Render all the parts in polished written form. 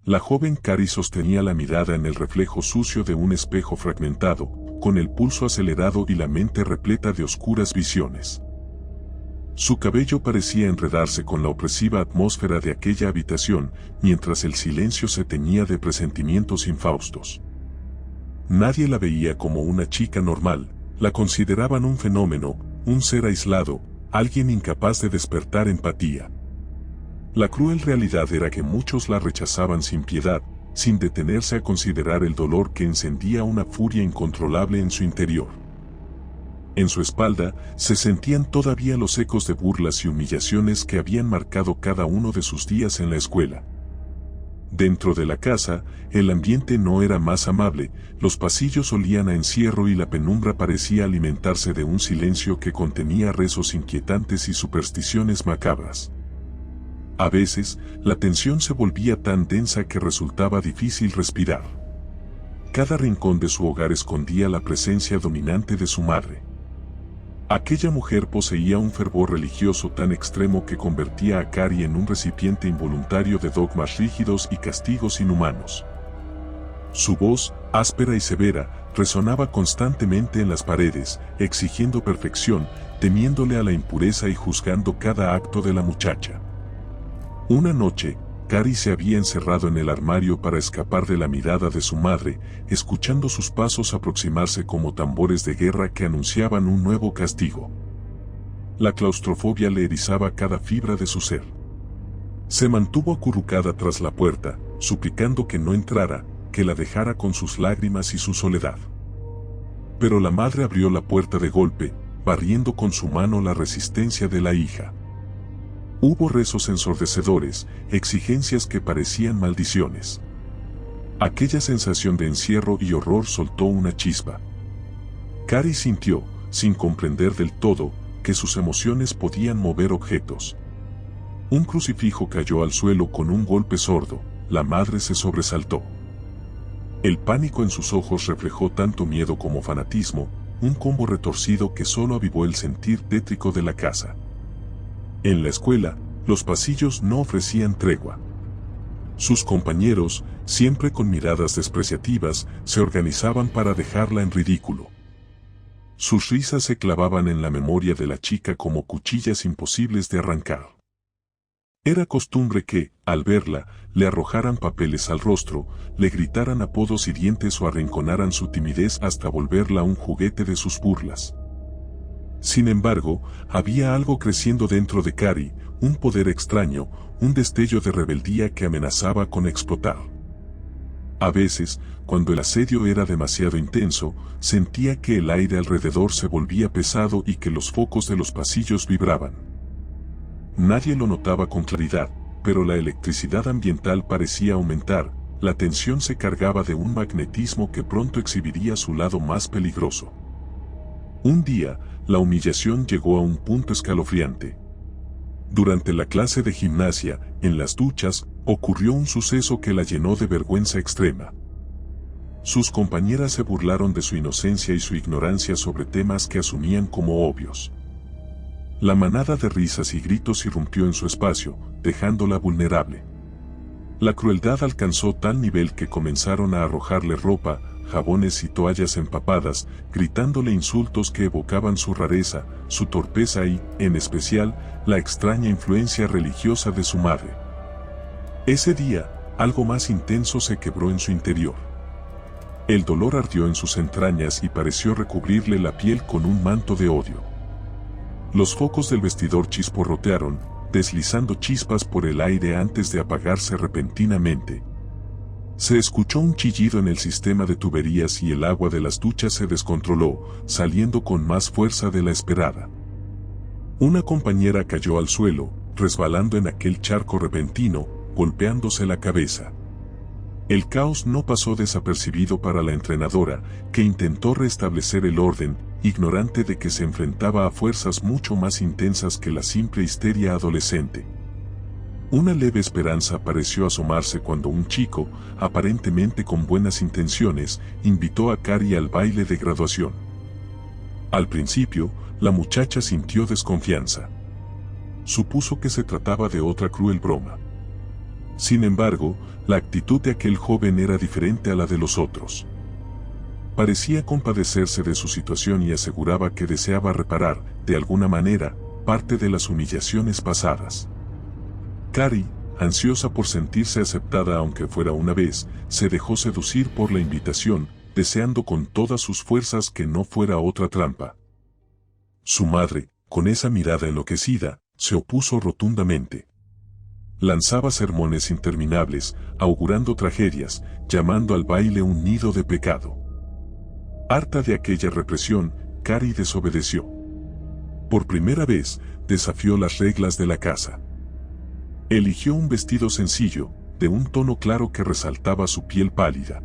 La joven Cari sostenía la mirada en el reflejo sucio de un espejo fragmentado, con el pulso acelerado y la mente repleta de oscuras visiones. Su cabello parecía enredarse con la opresiva atmósfera de aquella habitación, mientras el silencio se teñía de presentimientos infaustos. Nadie la veía como una chica normal, la consideraban un fenómeno, un ser aislado, alguien incapaz de despertar empatía. La cruel realidad era que muchos la rechazaban sin piedad, sin detenerse a considerar el dolor que encendía una furia incontrolable en su interior. En su espalda se sentían todavía los ecos de burlas y humillaciones que habían marcado cada uno de sus días en la escuela. Dentro de la casa, el ambiente no era más amable, los pasillos olían a encierro y la penumbra parecía alimentarse de un silencio que contenía rezos inquietantes y supersticiones macabras. A veces, la tensión se volvía tan densa que resultaba difícil respirar. Cada rincón de su hogar escondía la presencia dominante de su madre. Aquella mujer poseía un fervor religioso tan extremo que convertía a Cari en un recipiente involuntario de dogmas rígidos y castigos inhumanos. Su voz, áspera y severa, resonaba constantemente en las paredes, exigiendo perfección, temiéndole a la impureza y juzgando cada acto de la muchacha. Una noche, Cari se había encerrado en el armario para escapar de la mirada de su madre, escuchando sus pasos aproximarse como tambores de guerra que anunciaban un nuevo castigo. La claustrofobia le erizaba cada fibra de su ser. Se mantuvo acurrucada tras la puerta, suplicando que no entrara, que la dejara con sus lágrimas y su soledad. Pero la madre abrió la puerta de golpe, barriendo con su mano la resistencia de la hija. Hubo rezos ensordecedores, exigencias que parecían maldiciones. Aquella sensación de encierro y horror soltó una chispa. Cari sintió, sin comprender del todo, que sus emociones podían mover objetos. Un crucifijo cayó al suelo con un golpe sordo, la madre se sobresaltó. El pánico en sus ojos reflejó tanto miedo como fanatismo, un combo retorcido que solo avivó el sentir tétrico de la casa. En la escuela, los pasillos no ofrecían tregua. Sus compañeros, siempre con miradas despreciativas, se organizaban para dejarla en ridículo. Sus risas se clavaban en la memoria de la chica como cuchillas imposibles de arrancar. Era costumbre que, al verla, le arrojaran papeles al rostro, le gritaran apodos hirientes o arrinconaran su timidez hasta volverla un juguete de sus burlas. Sin embargo, había algo creciendo dentro de Cari, un poder extraño, un destello de rebeldía que amenazaba con explotar. A veces, cuando el asedio era demasiado intenso, sentía que el aire alrededor se volvía pesado y que los focos de los pasillos vibraban. Nadie lo notaba con claridad, pero la electricidad ambiental parecía aumentar, la tensión se cargaba de un magnetismo que pronto exhibiría su lado más peligroso. Un día, la humillación llegó a un punto escalofriante. Durante la clase de gimnasia, en las duchas, ocurrió un suceso que la llenó de vergüenza extrema. Sus compañeras se burlaron de su inocencia y su ignorancia sobre temas que asumían como obvios. La manada de risas y gritos irrumpió en su espacio, dejándola vulnerable. La crueldad alcanzó tal nivel que comenzaron a arrojarle ropa, jabones y toallas empapadas, gritándole insultos que evocaban su rareza, su torpeza y, en especial, la extraña influencia religiosa de su madre. Ese día, algo más intenso se quebró en su interior. El dolor ardió en sus entrañas y pareció recubrirle la piel con un manto de odio. Los focos del vestidor chisporrotearon, deslizando chispas por el aire antes de apagarse repentinamente. Se escuchó un chillido en el sistema de tuberías y el agua de las duchas se descontroló, saliendo con más fuerza de la esperada. Una compañera cayó al suelo, resbalando en aquel charco repentino, golpeándose la cabeza. El caos no pasó desapercibido para la entrenadora, que intentó restablecer el orden, ignorante de que se enfrentaba a fuerzas mucho más intensas que la simple histeria adolescente. Una leve esperanza pareció asomarse cuando un chico, aparentemente con buenas intenciones, invitó a Cari al baile de graduación. Al principio, la muchacha sintió desconfianza. Supuso que se trataba de otra cruel broma. Sin embargo, la actitud de aquel joven era diferente a la de los otros. Parecía compadecerse de su situación y aseguraba que deseaba reparar, de alguna manera, parte de las humillaciones pasadas. Carrie, ansiosa por sentirse aceptada aunque fuera una vez, se dejó seducir por la invitación, deseando con todas sus fuerzas que no fuera otra trampa. Su madre, con esa mirada enloquecida, se opuso rotundamente. Lanzaba sermones interminables, augurando tragedias, llamando al baile un nido de pecado. Harta de aquella represión, Carrie desobedeció. Por primera vez, desafió las reglas de la casa. Eligió un vestido sencillo, de un tono claro que resaltaba su piel pálida.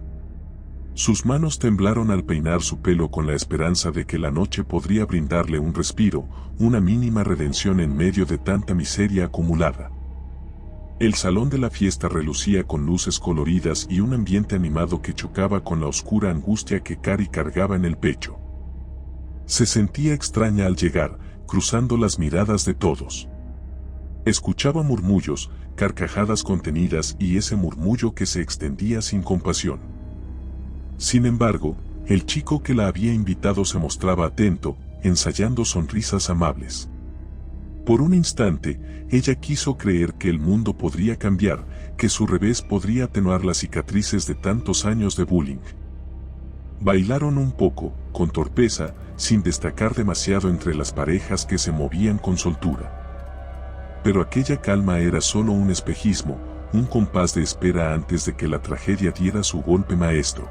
Sus manos temblaron al peinar su pelo con la esperanza de que la noche podría brindarle un respiro, una mínima redención en medio de tanta miseria acumulada. El salón de la fiesta relucía con luces coloridas y un ambiente animado que chocaba con la oscura angustia que Carrie cargaba en el pecho. Se sentía extraña al llegar, cruzando las miradas de todos. Escuchaba murmullos, carcajadas contenidas y ese murmullo que se extendía sin compasión. Sin embargo, el chico que la había invitado se mostraba atento, ensayando sonrisas amables. Por un instante, ella quiso creer que el mundo podría cambiar, que su revés podría atenuar las cicatrices de tantos años de bullying. Bailaron un poco, con torpeza, sin destacar demasiado entre las parejas que se movían con soltura. Pero aquella calma era solo un espejismo, un compás de espera antes de que la tragedia diera su golpe maestro.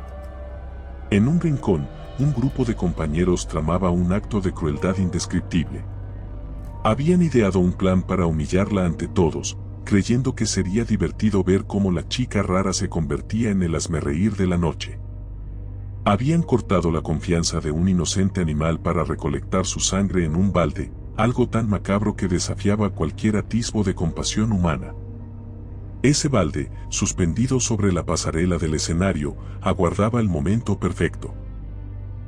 En un rincón, un grupo de compañeros tramaba un acto de crueldad indescriptible. Habían ideado un plan para humillarla ante todos, creyendo que sería divertido ver cómo la chica rara se convertía en el hazmerreír de la noche. Habían cortado la confianza de un inocente animal para recolectar su sangre en un balde, algo tan macabro que desafiaba cualquier atisbo de compasión humana. Ese balde, suspendido sobre la pasarela del escenario, aguardaba el momento perfecto.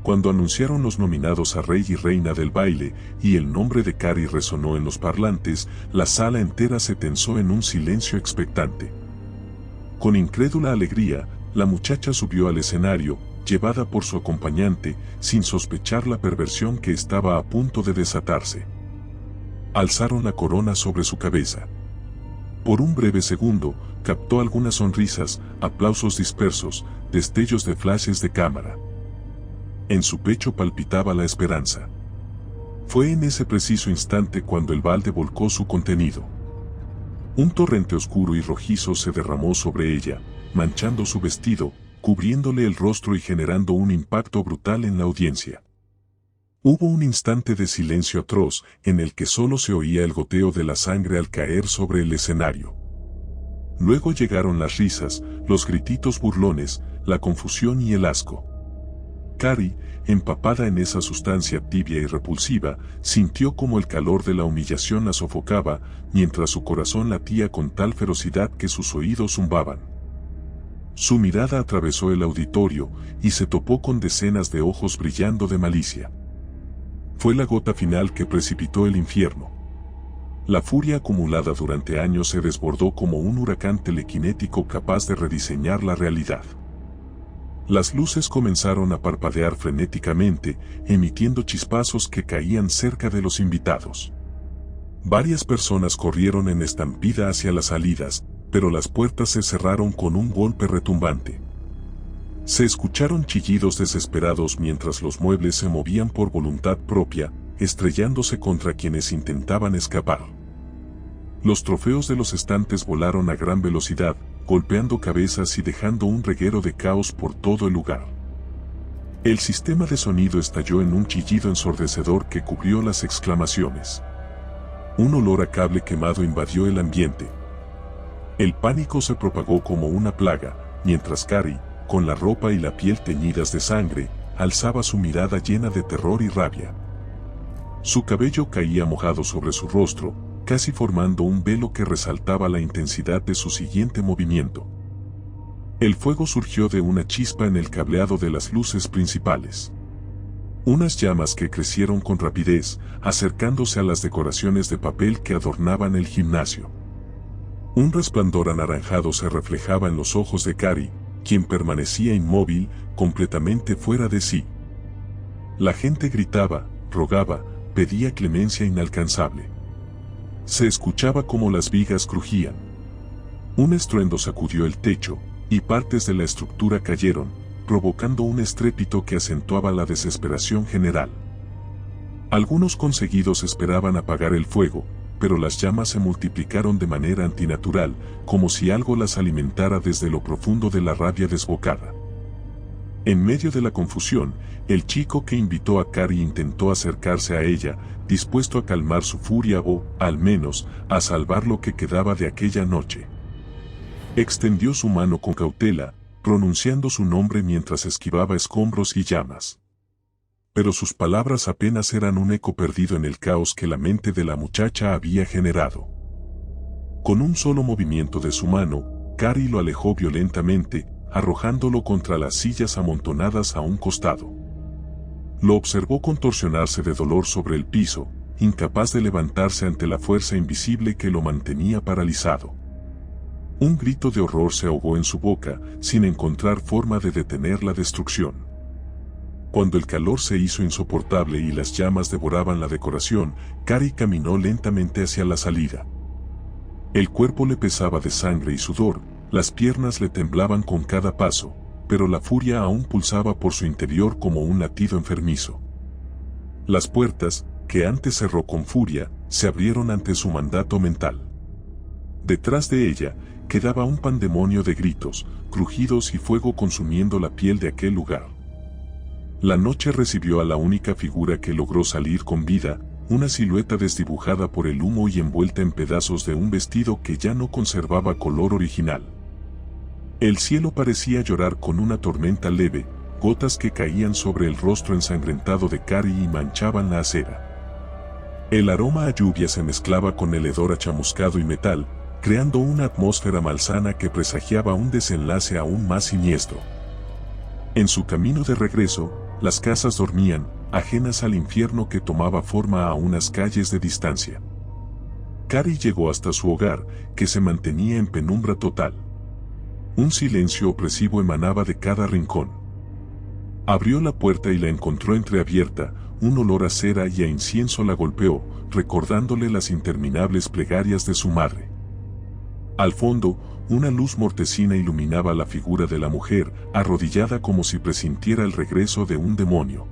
Cuando anunciaron los nominados a Rey y Reina del baile, y el nombre de Carrie resonó en los parlantes, la sala entera se tensó en un silencio expectante. Con incrédula alegría, la muchacha subió al escenario, llevada por su acompañante, sin sospechar la perversión que estaba a punto de desatarse. Alzaron la corona sobre su cabeza. Por un breve segundo, captó algunas sonrisas, aplausos dispersos, destellos de flashes de cámara. En su pecho palpitaba la esperanza. Fue en ese preciso instante cuando el balde volcó su contenido. Un torrente oscuro y rojizo se derramó sobre ella, manchando su vestido, cubriéndole el rostro y generando un impacto brutal en la audiencia. Hubo un instante de silencio atroz, en el que solo se oía el goteo de la sangre al caer sobre el escenario. Luego llegaron las risas, los grititos burlones, la confusión y el asco. Carrie, empapada en esa sustancia tibia y repulsiva, sintió como el calor de la humillación la sofocaba, mientras su corazón latía con tal ferocidad que sus oídos zumbaban. Su mirada atravesó el auditorio, y se topó con decenas de ojos brillando de malicia. Fue la gota final que precipitó el infierno. La furia acumulada durante años se desbordó como un huracán telequinético capaz de rediseñar la realidad. Las luces comenzaron a parpadear frenéticamente, emitiendo chispazos que caían cerca de los invitados. Varias personas corrieron en estampida hacia las salidas, pero las puertas se cerraron con un golpe retumbante. Se escucharon chillidos desesperados mientras los muebles se movían por voluntad propia, estrellándose contra quienes intentaban escapar. Los trofeos de los estantes volaron a gran velocidad, golpeando cabezas y dejando un reguero de caos por todo el lugar. El sistema de sonido estalló en un chillido ensordecedor que cubrió las exclamaciones. Un olor a cable quemado invadió el ambiente. El pánico se propagó como una plaga, mientras Carrie, con la ropa y la piel teñidas de sangre, alzaba su mirada llena de terror y rabia. Su cabello caía mojado sobre su rostro, casi formando un velo que resaltaba la intensidad de su siguiente movimiento. El fuego surgió de una chispa en el cableado de las luces principales. Unas llamas que crecieron con rapidez, acercándose a las decoraciones de papel que adornaban el gimnasio. Un resplandor anaranjado se reflejaba en los ojos de Cary, quien permanecía inmóvil, completamente fuera de sí. La gente gritaba, rogaba, pedía clemencia inalcanzable. Se escuchaba como las vigas crujían. Un estruendo sacudió el techo, y partes de la estructura cayeron, provocando un estrépito que acentuaba la desesperación general. Algunos conseguidos esperaban apagar el fuego, pero las llamas se multiplicaron de manera antinatural, como si algo las alimentara desde lo profundo de la rabia desbocada. En medio de la confusión, el chico que invitó a Cary intentó acercarse a ella, dispuesto a calmar su furia o, al menos, a salvar lo que quedaba de aquella noche. Extendió su mano con cautela, pronunciando su nombre mientras esquivaba escombros y llamas. Pero sus palabras apenas eran un eco perdido en el caos que la mente de la muchacha había generado. Con un solo movimiento de su mano, Cary lo alejó violentamente, arrojándolo contra las sillas amontonadas a un costado. Lo observó contorsionarse de dolor sobre el piso, incapaz de levantarse ante la fuerza invisible que lo mantenía paralizado. Un grito de horror se ahogó en su boca, sin encontrar forma de detener la destrucción. Cuando el calor se hizo insoportable y las llamas devoraban la decoración, Cary caminó lentamente hacia la salida. El cuerpo le pesaba de sangre y sudor, las piernas le temblaban con cada paso, pero la furia aún pulsaba por su interior como un latido enfermizo. Las puertas, que antes cerró con furia, se abrieron ante su mandato mental. Detrás de ella, quedaba un pandemonio de gritos, crujidos y fuego consumiendo la piel de aquel lugar. La noche recibió a la única figura que logró salir con vida, una silueta desdibujada por el humo y envuelta en pedazos de un vestido que ya no conservaba color original. El cielo parecía llorar con una tormenta leve, gotas que caían sobre el rostro ensangrentado de Cary y manchaban la acera. El aroma a lluvia se mezclaba con el hedor a chamuscado y metal, creando una atmósfera malsana que presagiaba un desenlace aún más siniestro. En su camino de regreso, las casas dormían, ajenas al infierno que tomaba forma a unas calles de distancia. Cary llegó hasta su hogar, que se mantenía en penumbra total. Un silencio opresivo emanaba de cada rincón. Abrió la puerta y la encontró entreabierta, un olor a cera y a incienso la golpeó, recordándole las interminables plegarias de su madre. Al fondo, una luz mortecina iluminaba la figura de la mujer, arrodillada como si presintiera el regreso de un demonio.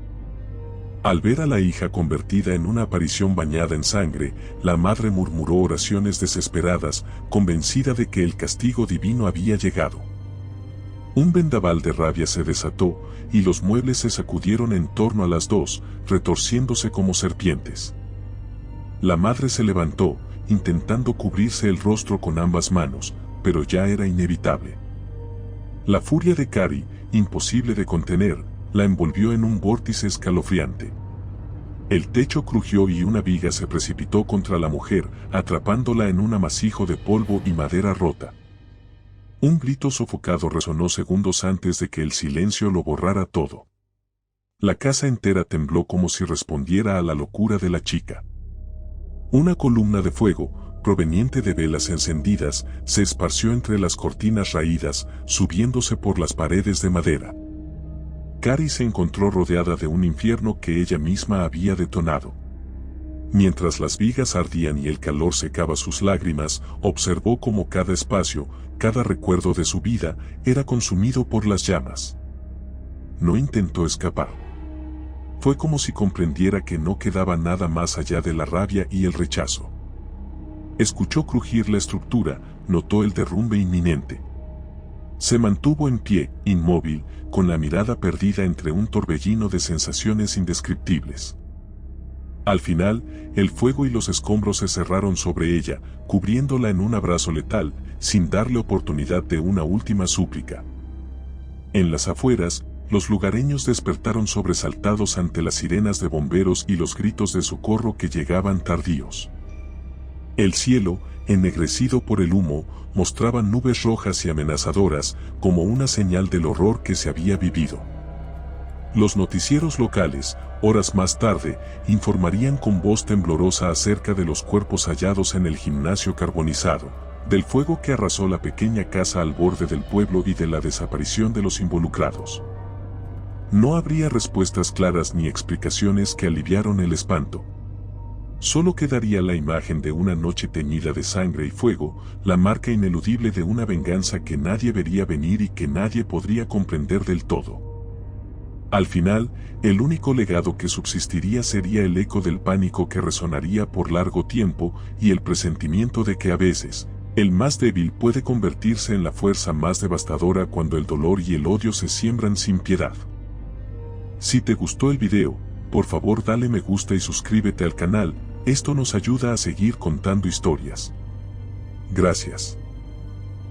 Al ver a la hija convertida en una aparición bañada en sangre, la madre murmuró oraciones desesperadas, convencida de que el castigo divino había llegado. Un vendaval de rabia se desató, y los muebles se sacudieron en torno a las dos, retorciéndose como serpientes. La madre se levantó, intentando cubrirse el rostro con ambas manos, pero ya era inevitable. La furia de Cary, imposible de contener, la envolvió en un vórtice escalofriante. El techo crujió y una viga se precipitó contra la mujer, atrapándola en un amasijo de polvo y madera rota. Un grito sofocado resonó segundos antes de que el silencio lo borrara todo. La casa entera tembló como si respondiera a la locura de la chica. Una columna de fuego, proveniente de velas encendidas, se esparció entre las cortinas raídas, subiéndose por las paredes de madera. Cary se encontró rodeada de un infierno que ella misma había detonado. Mientras las vigas ardían y el calor secaba sus lágrimas, observó cómo cada espacio, cada recuerdo de su vida, era consumido por las llamas. No intentó escapar. Fue como si comprendiera que no quedaba nada más allá de la rabia y el rechazo. Escuchó crujir la estructura, notó el derrumbe inminente. Se mantuvo en pie, inmóvil, con la mirada perdida entre un torbellino de sensaciones indescriptibles. Al final, el fuego y los escombros se cerraron sobre ella, cubriéndola en un abrazo letal, sin darle oportunidad de una última súplica. En las afueras, los lugareños despertaron sobresaltados ante las sirenas de bomberos y los gritos de socorro que llegaban tardíos. El cielo, ennegrecido por el humo, mostraba nubes rojas y amenazadoras, como una señal del horror que se había vivido. Los noticieros locales, horas más tarde, informarían con voz temblorosa acerca de los cuerpos hallados en el gimnasio carbonizado, del fuego que arrasó la pequeña casa al borde del pueblo y de la desaparición de los involucrados. No habría respuestas claras ni explicaciones que aliviaron el espanto. Solo quedaría la imagen de una noche teñida de sangre y fuego, la marca ineludible de una venganza que nadie vería venir y que nadie podría comprender del todo. Al final, el único legado que subsistiría sería el eco del pánico que resonaría por largo tiempo y el presentimiento de que a veces, el más débil puede convertirse en la fuerza más devastadora cuando el dolor y el odio se siembran sin piedad. Si te gustó el video, por favor dale me gusta y suscríbete al canal, esto nos ayuda a seguir contando historias. Gracias.